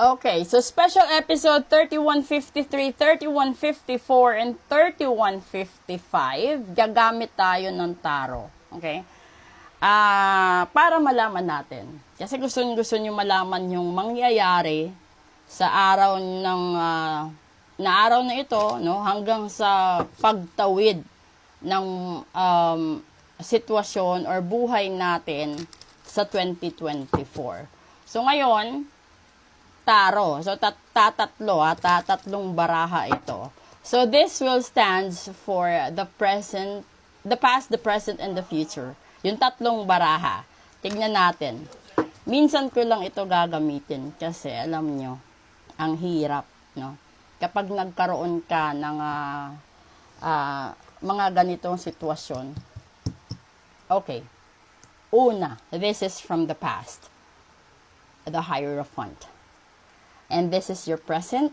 Okay, so special episode 3153, 3154, and 3155, gagamit tayo ng tarot. Okay? Para malaman natin. Kasi gusto nyo malaman yung mangyayari sa araw na ito, no, hanggang sa pagtawid ng sitwasyon or buhay natin sa 2024. So ngayon, tarot. So tatlong baraha ito. So this will stands for the present, the past, the present, and the future. Yung tatlong baraha. Tignan natin. Minsan ko lang ito gagamitin kasi alam nyo, ang hirap, no? Kapag nagkaroon ka ng mga ganitong sitwasyon. Okay. Una, this is from the past. The Hierophant. And this is your present,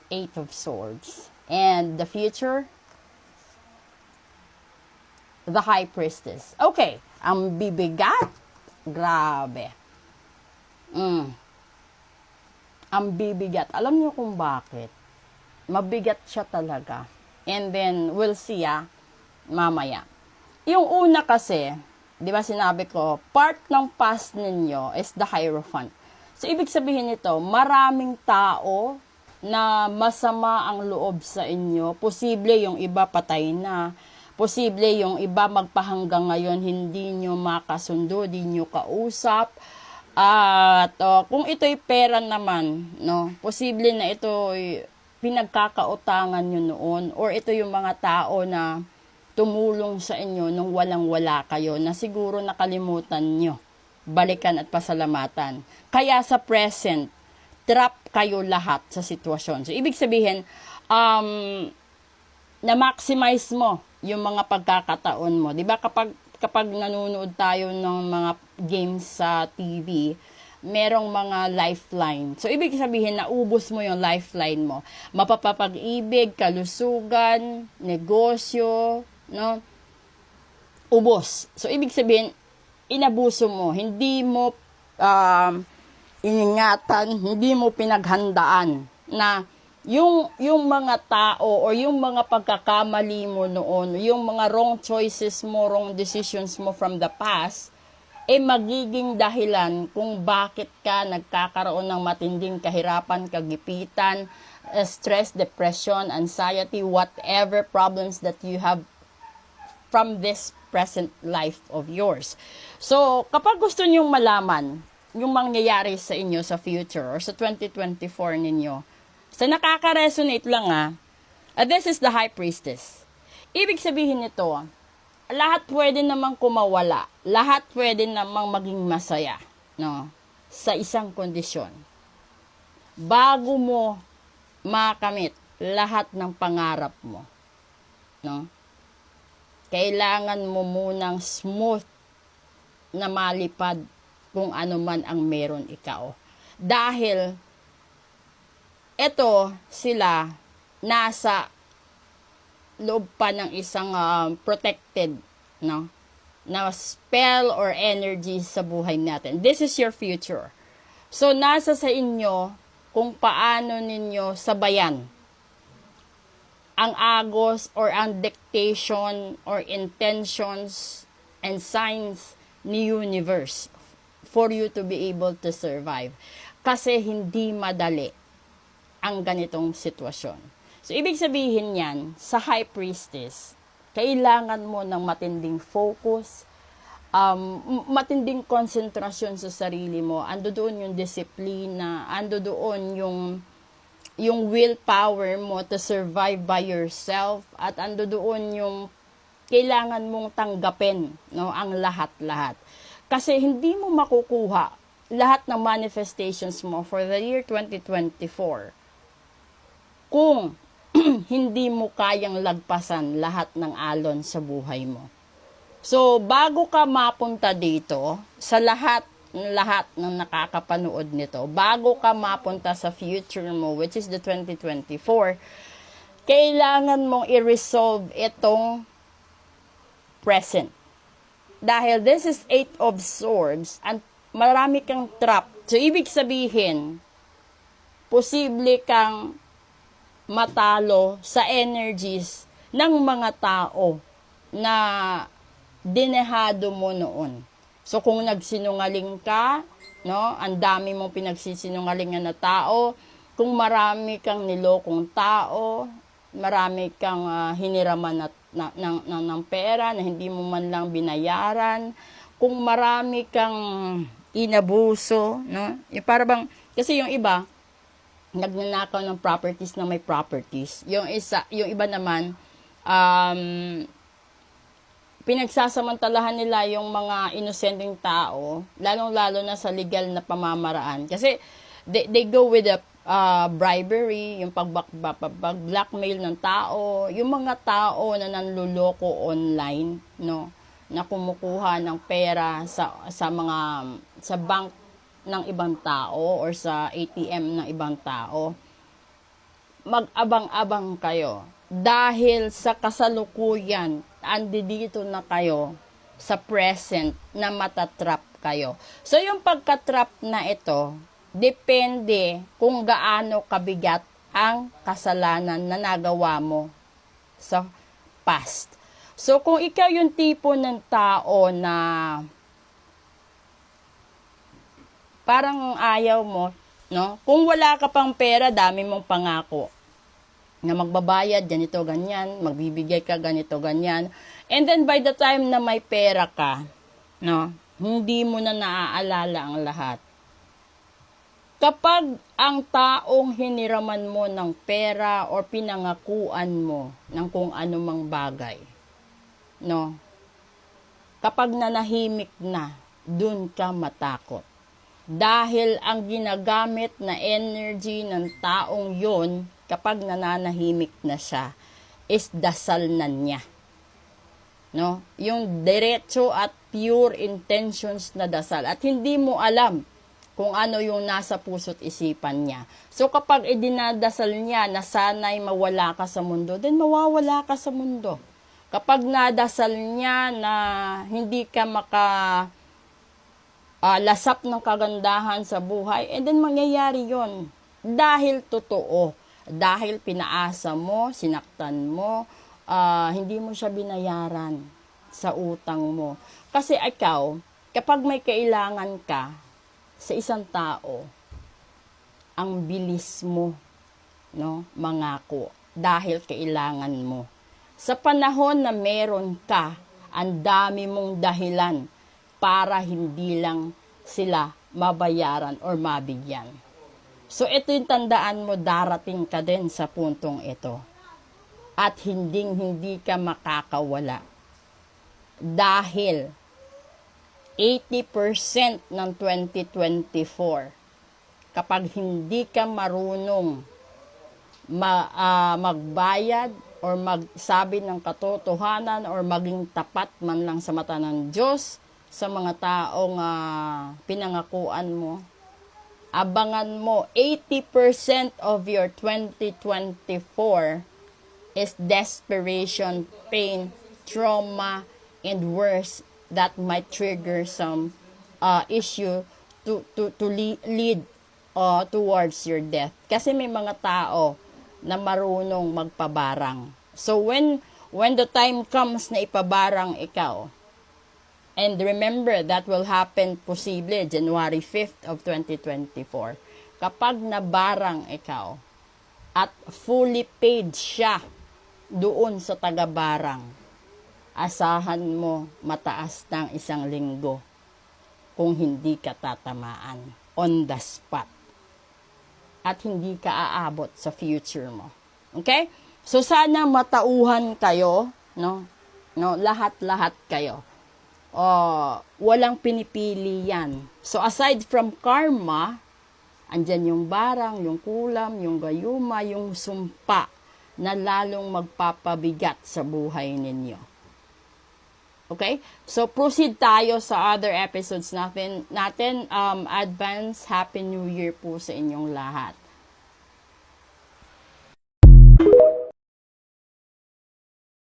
Eight of Swords. And the future, the High Priestess. Okay, ang bibigat, grabe. Ang bibigat. Alam niyo kung bakit? Mabigat siya talaga. And then, we'll see mamaya. Yung una kasi, di ba sinabi ko, part ng past ninyo is the Hierophant. So, ibig sabihin nito, maraming tao na masama ang loob sa inyo. Posible yung iba patay na. Posible yung iba magpahanggang ngayon, hindi nyo makasundo, hindi nyo kausap. At kung ito'y pera naman, no, posible na ito'y pinagkakautangan nyo noon. Or ito yung mga tao na tumulong sa inyo nung walang-wala kayo na siguro nakalimutan nyo. Balikan at pasalamatan. Kaya sa present, trap kayo lahat sa sitwasyon. So, ibig sabihin, na-maximize mo yung mga pagkakataon mo. Diba kapag nanonood tayo ng mga games sa TV, merong mga lifeline. So, ibig sabihin, naubos mo yung lifeline mo. Mapapapag-ibig, kalusugan, negosyo, no? Ubos. So, ibig sabihin, inabuso mo, hindi mo iningatan, hindi mo pinaghandaan na yung mga tao o yung mga pagkakamali mo noon, yung mga wrong choices mo, wrong decisions mo from the past, magiging dahilan kung bakit ka nagkakaroon ng matinding kahirapan, kagipitan, stress, depression, anxiety, whatever problems that you have from this present life of yours. So, kapag gusto nyong malaman yung mangyayari sa inyo sa future or sa 2024 ninyo, sa nakaka-resonate lang this is the High Priestess. Ibig sabihin nito, lahat pwede namang kumawala, lahat pwede namang maging masaya, no? Sa isang kondisyon. Bago mo makamit lahat ng pangarap mo, no? Kailangan mo munang smooth na malipad kung ano man ang meron ikaw. Dahil ito sila nasa loob pa ng isang protected, no, na spell or energy sa buhay natin. This is your future. So nasa sa inyo kung paano ninyo sabayan ang agos or ang dictation or intentions and signs ni universe for you to be able to survive. Kasi hindi madali ang ganitong sitwasyon. So, ibig sabihin yan, sa High Priestess, kailangan mo ng matinding focus, matinding konsentrasyon sa sarili mo, ando doon yung disiplina, ando doon yung willpower mo to survive by yourself, at ando doon yung kailangan mong tanggapin, no, ang lahat-lahat. Kasi hindi mo makukuha lahat ng manifestations mo for the year 2024 kung hindi mo kayang lagpasan lahat ng alon sa buhay mo. So, bago ka mapunta dito, sa lahat ng nakakapanood nito, bago ka mapunta sa future mo, which is the 2024, kailangan mong i-resolve itong present. Dahil this is 8 of Swords, and marami kang trap So, ibig sabihin, posible kang matalo sa energies ng mga tao na dinehado mo noon. So, kung nagsinungaling ka, no, ang dami mong pinagsisinungalingan na tao, kung marami kang nilokong tao, marami kang hiniraman ng pera na hindi mo man lang binayaran, kung marami kang inabuso, no? Para bang, kasi yung iba, nagnanakaw ng properties na may properties. Yung iba naman, pinagsasamantalahan nila yung mga inosenteng tao, lalong-lalo na sa legal na pamamaraan. Kasi, they go with the bribery, yung pag-blackmail ng tao, yung mga tao na nanluloko online, no, na kumukuha ng pera sa bank ng ibang tao or sa ATM ng ibang tao. Mag-abang-abang kayo dahil sa kasalukuyan, andito na kayo sa present na matatrap kayo. So yung pagkatrap na ito, depende kung gaano kabigat ang kasalanan na nagawa mo sa past. So, kung ikaw yung tipo ng tao na parang ayaw mo, no? Kung wala ka pang pera, dami mong pangako na magbabayad, ganito, ganyan, magbibigay ka, ganito, ganyan. And then, by the time na may pera ka, no? Hindi mo na naaalala ang lahat. Kapag ang taong hiniraman mo ng pera o pinangakuan mo ng kung anumang bagay, no? Kapag nanahimik na, dun ka matakot. Dahil ang ginagamit na energy ng taong yon, kapag nananahimik na siya, is dasal na niya. No? Yung diretso at pure intentions na dasal. At hindi mo alam kung ano yung nasa puso't isipan niya. So kapag idinadasal niya na sana'y mawala ka sa mundo, then mawawala ka sa mundo. Kapag nadasal niya na hindi ka lasap ng kagandahan sa buhay, and then mangyayari yon dahil totoo. Dahil pinaasa mo, sinaktan mo, hindi mo siya binayaran sa utang mo. Kasi ikaw, kapag may kailangan ka sa isang tao, ang bilis mo, no, mangako dahil kailangan mo. Sa panahon na meron ka, ang dami mong dahilan para hindi lang sila mabayaran or mabigyan. So ito yung tandaan mo, darating ka din sa puntong ito. At hindi ka makakawala. Dahil 80% ng 2024, kapag hindi ka marunong magbayad or magsabi ng katotohanan or maging tapat man lang sa mata ng Diyos sa mga taong pinangakuan mo, abangan mo, 80% of your 2024 is desperation, pain, trauma, and worse that might trigger some issue to lead towards your death. Kasi may mga tao na marunong magpabarang. So when the time comes na ipabarang ikaw, and remember that will happen posible January 5th of 2024. Kapag nabarang ikaw at fully paid siya doon sa taga-barang, asahan mo mataas ng 1 linggo kung hindi ka tatamaan on the spot. At hindi ka aabot sa future mo. Okay? So sana matauhan kayo, no? Lahat-lahat kayo. Walang pinipili yan. So aside from karma, andyan yung barang, yung kulam, yung gayuma, yung sumpa na lalong magpapabigat sa buhay ninyo. Okay? So proceed tayo sa other episodes natin. Advance Happy New Year po sa inyong lahat.